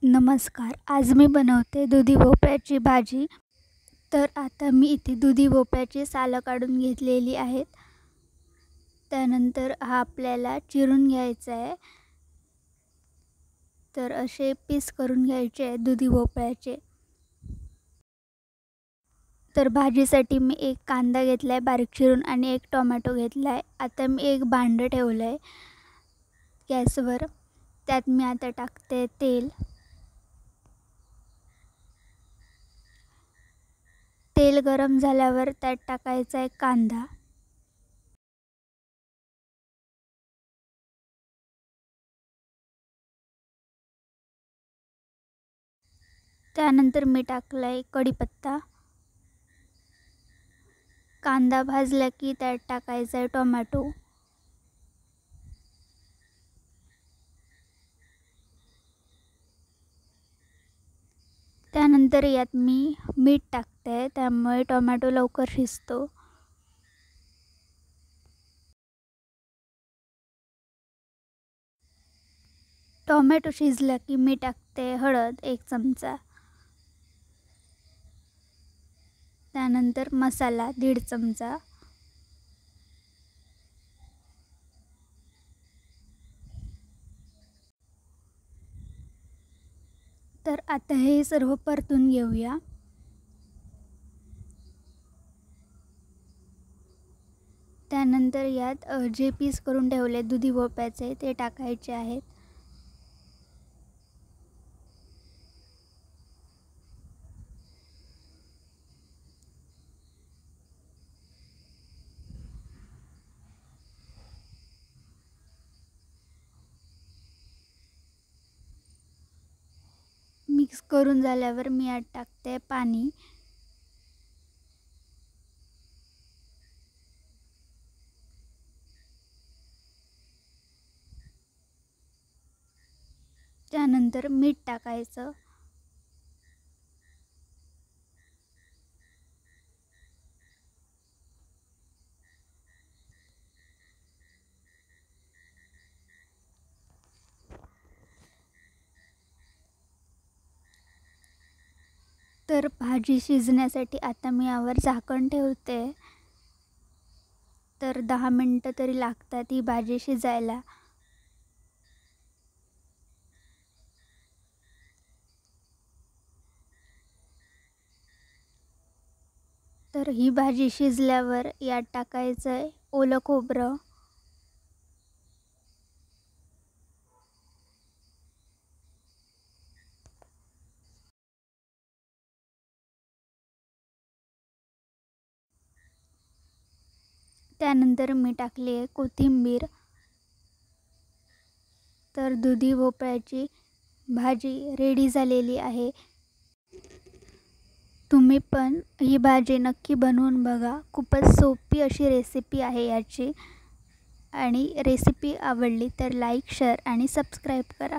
नमस्कार. आज मी बनवते दुधी भोपळ्याची भाजी. तर आता मी इथे दुधी भोपळ्याची सालं काढून घेतलेली आहेत. त्यानंतर हा आपल्याला चिरून घ्यायचा आहे. तर असे पीस करून घ्यायचे आहे दुधी भोपळ्याचे. तर भाजीसाठी मी एक कांदा घेतला आहे बारीक चिरून आणि एक टोमॅटो घेतला आहे. आता मी एक भांडं ठेवलं आहे गॅसवर. त्यात मी आता टाकते तेल. तेल गरम झाल्यावर त्यात टाकायचा आहे कांदा. त्यानंतर मी टाकला आहे कढीपत्ता. कांदा भाजला की त्यात टाकायचा आहे टोमॅटो. त्यानंतर यात मी मीठ टाकते, त्यामुळे टोमॅटो लवकर शिजतो. टोमॅटो शिजला की मी टाकते हळद 1 चमचा. त्यानंतर मसाला 1.5 चमचा. तर आता हे सर्व परतून घेऊया. त्यानंतर यात जे पीस करून ठेवले दुधी भोपळ्याचे ते टाकायचे आहेत. मिक्स करून झाल्यावर मी यात टाकते पाणी. त्यानंतर मीठ टाकायचं. तर भाजी शिजण्यासाठी आता मी यावर झाकण ठेवते. तर 10 मिनटं तरी लागतात ही भाजी शिजायला. तर ही भाजी शिजल्यावर यात टाकायचं आहे ओलं खोबरं. त्यानंतर मी टाकली आहे कोथिंबीर. तर दुधी भोपळ्याची भाजी रेडी झालेली आहे. तुम्ही पण ही भाजी नक्की बनवून बघा. खूपच सोपी अशी रेसिपी आहे याची. आणि रेसिपी आवडली तर लाईक, शेअर आणि सबस्क्राईब करा.